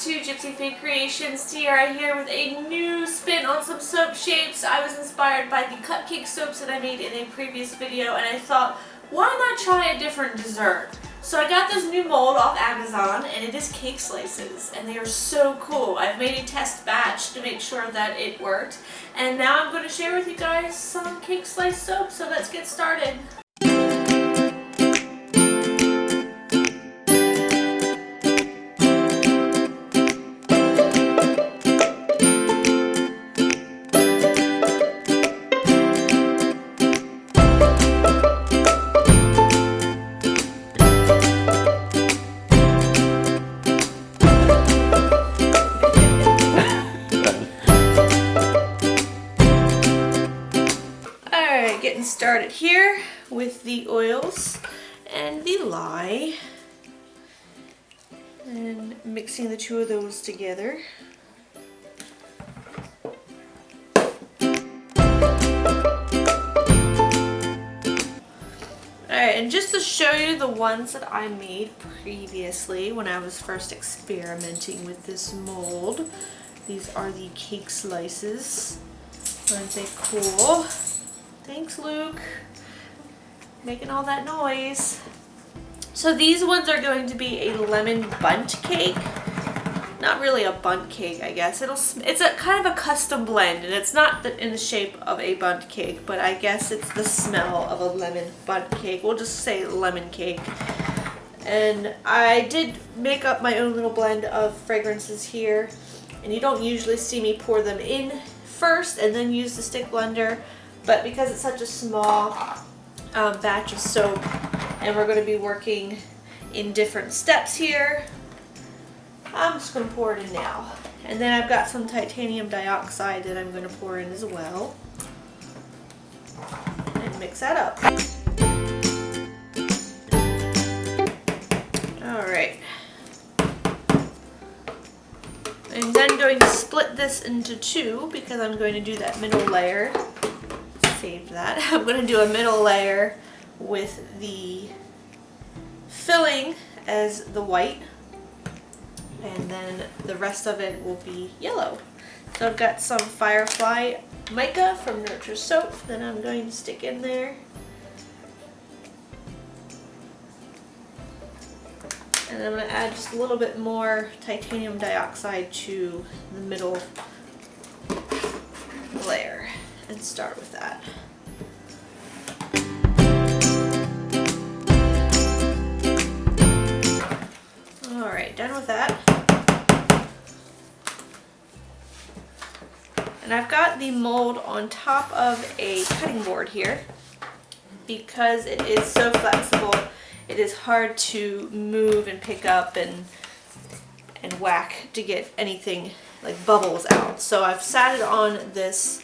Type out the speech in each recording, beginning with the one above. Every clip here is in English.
to Gypsyfae Creations. Tiara here with a new spin on some soap shapes. I was inspired by the cupcake soaps that I made in a previous video, and I thought, why not try a different dessert? So I got this new mold off Amazon, and it is cake slices, and they are so cool. I've made a test batch to make sure that it worked, and now I'm going to share with you guys some cake slice soap, so let's get started. Getting started here with the oils and the lye and mixing the two of those together. Alright, and just to show you the ones that I made previously when I was first experimenting with this mold, these are the cake slices. Aren't they cool? Thanks, Luke. Making all that noise. So these ones are going to be a lemon bundt cake. Not really a bundt cake, I guess. It's a kind of a custom blend, and it's not in the shape of a bundt cake, but I guess it's the smell of a lemon bundt cake. We'll just say lemon cake. And I did make up my own little blend of fragrances here, and you don't usually see me pour them in first and then use the stick blender. But because it's such a small batch of soap, and we're going to be working in different steps here, I'm just going to pour it in now. And then I've got some titanium dioxide that I'm going to pour in as well. And mix that up. Alright. I'm then going to split this into two because I'm going to do that middle layer. Save that. I'm going to do a middle layer with the filling as the white, and then the rest of it will be yellow. So I've got some Firefly mica from Nurture Soap that I'm going to stick in there. And I'm going to add just a little bit more titanium dioxide to the middle layer and start with that. Alright, done with that. And I've got the mold on top of a cutting board here because it is so flexible. It is hard to move and pick up and whack to get anything like bubbles out. So I've sat it on this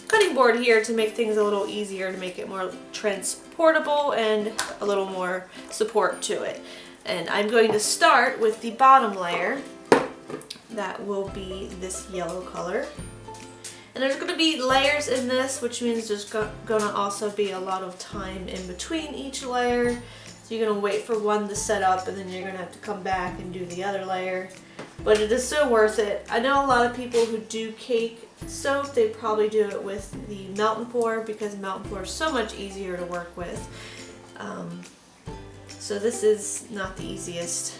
cutting board here to make things a little easier, to make it more transportable and a little more support to it. And I'm going to start with the bottom layer. That will be this yellow color. And there's going to be layers in this, which means there's going to also be a lot of time in between each layer. So you're going to wait for one to set up, and then you're going to have to come back and do the other layer. But it is so worth it. I know a lot of people who do cake soap, they probably do it with the melt and pour because melt and pour is so much easier to work with. So this is not the easiest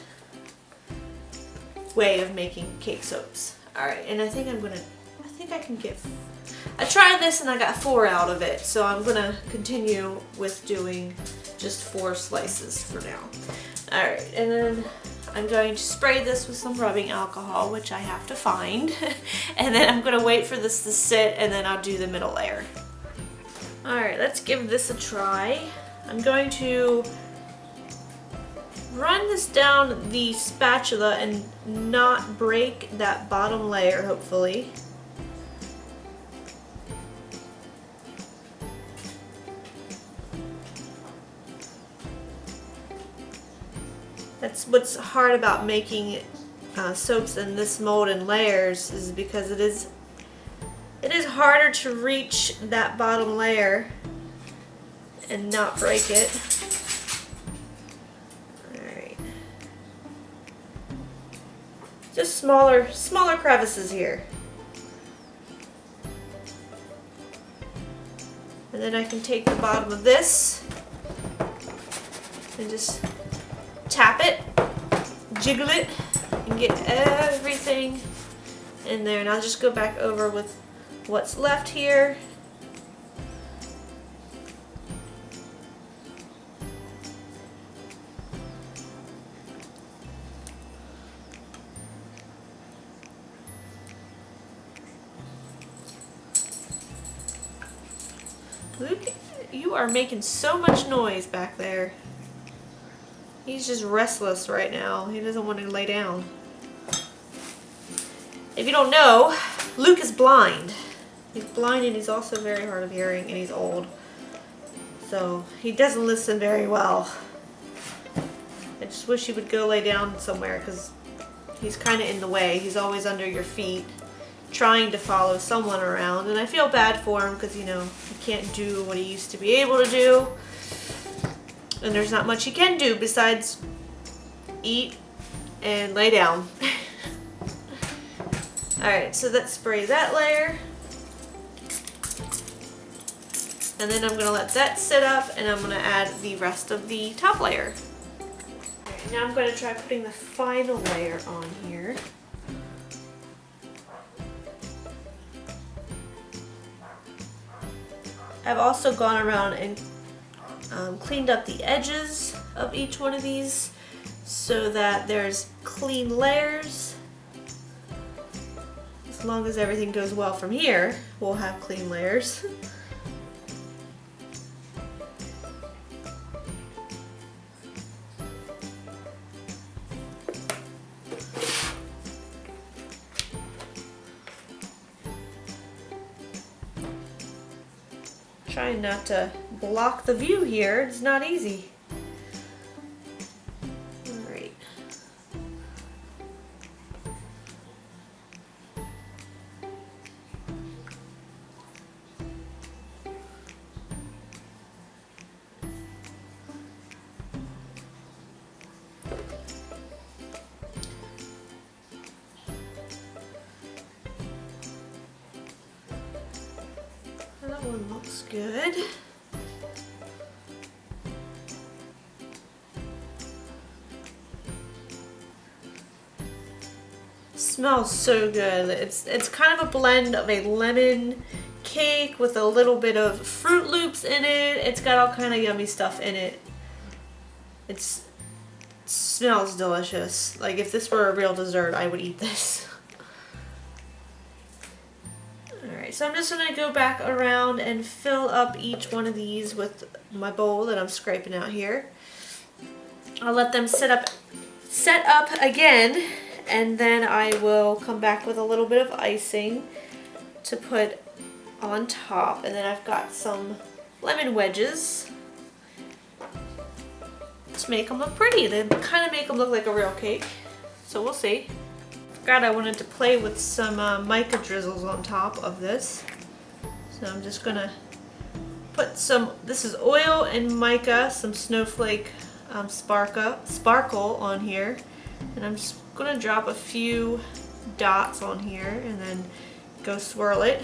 way of making cake soaps. Alright, and I think I can get, I tried this and I got 4 out of it, so I'm gonna continue with doing just 4 slices for now. Alright, and then I'm going to spray this with some rubbing alcohol, which I have to find, and then I'm going to wait for this to sit, and then I'll do the middle layer. Alright, let's give this a try. I'm going to run this down the spatula and not break that bottom layer, hopefully. That's what's hard about making soaps in this mold in layers, is because it is harder to reach that bottom layer and not break it. Alright. Just smaller crevices here. And then I can take the bottom of this and just tap it, jiggle it, and get everything in there. And I'll just go back over with what's left here. Luke, you are making so much noise back there. He's just restless right now. He doesn't want to lay down. If you don't know, Luke is blind. He's blind and he's also very hard of hearing and he's old. So he doesn't listen very well. I just wish he would go lay down somewhere because he's kind of in the way. He's always under your feet, trying to follow someone around, and I feel bad for him because, you know, he can't do what he used to be able to do, and there's not much he can do besides eat and lay down. Alright, so let's spray that layer, and then I'm going to let that sit up, and I'm going to add the rest of the top layer. Alright, now I'm going to try putting the final layer on here. I've also gone around and cleaned up the edges of each one of these so that there's clean layers. As long as everything goes well from here, we'll have clean layers. Trying not to block the view here, it's not easy. Alright. That one looks good. Smells so good. It's kind of a blend of a lemon cake with a little bit of Fruit Loops in it. It's got all kind of yummy stuff in it. It smells delicious. Like if this were a real dessert, I would eat this. Alright, so I'm just going to go back around and fill up each one of these with my bowl that I'm scraping out here. I'll let them set up again, and then I will come back with a little bit of icing to put on top. And then I've got some lemon wedges to make them look pretty. They kind of make them look like a real cake, so we'll see. Forgot I wanted to play with some mica drizzles on top of this. So I'm just gonna put some, this is oil and mica, some snowflake sparkle on here. And I'm just gonna drop a few dots on here and then go swirl it.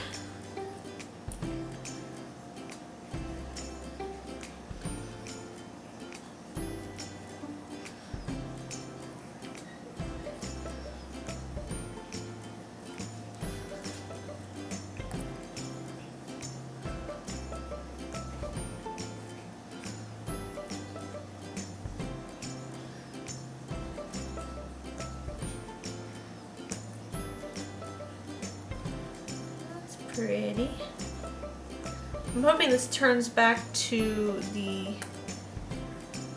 Pretty. I'm hoping this turns back to the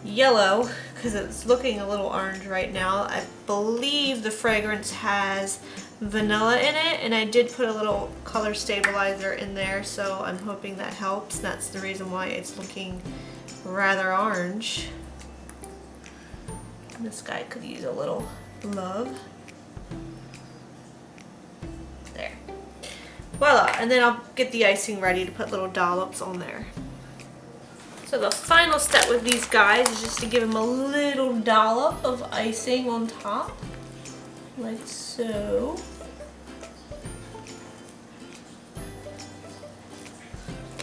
yellow because it's looking a little orange right now. I believe the fragrance has vanilla in it, and I did put a little color stabilizer in there, so I'm hoping that helps. That's the reason why it's looking rather orange. This guy could use a little love. There. Voila, and then I'll get the icing ready to put little dollops on there. So the final step with these guys is just to give them a little dollop of icing on top. like so.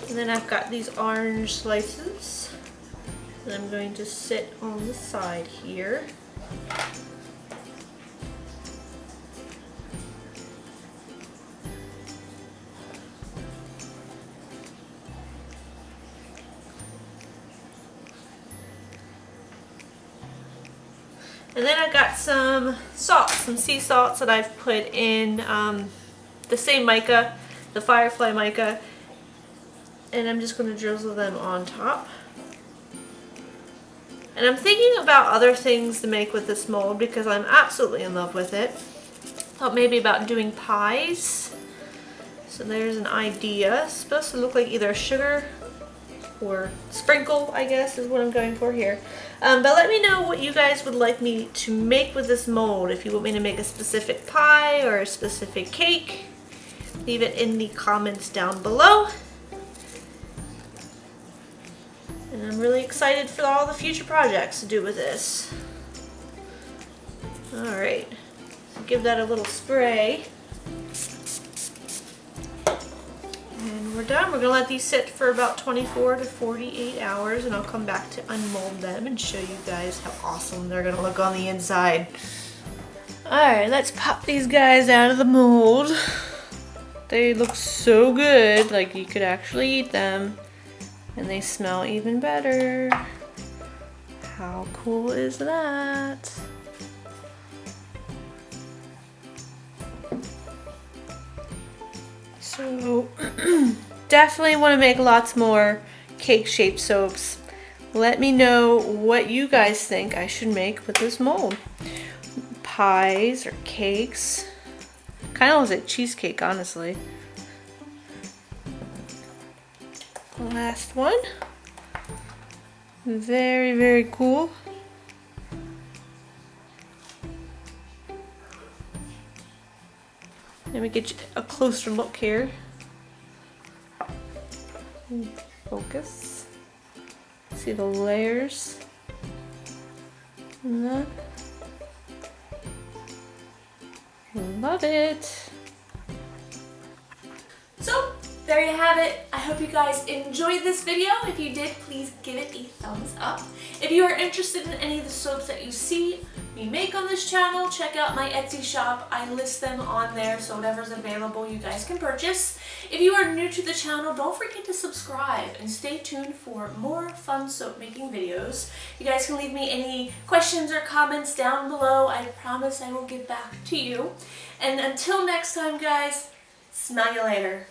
And then I've got these orange slices that I'm going to sit on the side here. And then I got some salt, some sea salts that I've put in the same mica, the Firefly mica, and I'm just going to drizzle them on top. And I'm thinking about other things to make with this mold because I'm absolutely in love with it. Thought maybe about doing pies. So there's an idea. It's supposed to look like either sugar or sprinkle, I guess, is what I'm going for here. But let me know what you guys would like me to make with this mold. If you want me to make a specific pie or a specific cake, leave it in the comments down below. And I'm really excited for all the future projects to do with this. Alright, so give that a little spray. And we're done. We're going to let these sit for about 24 to 48 hours and I'll come back to unmold them and show you guys how awesome they're going to look on the inside. Alright, let's pop these guys out of the mold. They look so good, like you could actually eat them. And they smell even better. How cool is that? So definitely want to make lots more cake shaped soaps. Let me know what you guys think I should make with this mold. Pies or cakes. Kind of looks like cheesecake, honestly. Last one. Very, very cool. Let me get you a closer look here. Focus. See the layers in that. Love it. So there you have it. I hope you guys enjoyed this video. If you did, please give it a thumbs up. If you are interested in any of the soaps that you see me make on this channel, check out my Etsy shop. I list them on there, so whatever's available you guys can purchase. If you are new to the channel, don't forget to subscribe and stay tuned for more fun soap making videos. You guys can leave me any questions or comments down below. I promise I will get back to you. And until next time, guys, smell you later.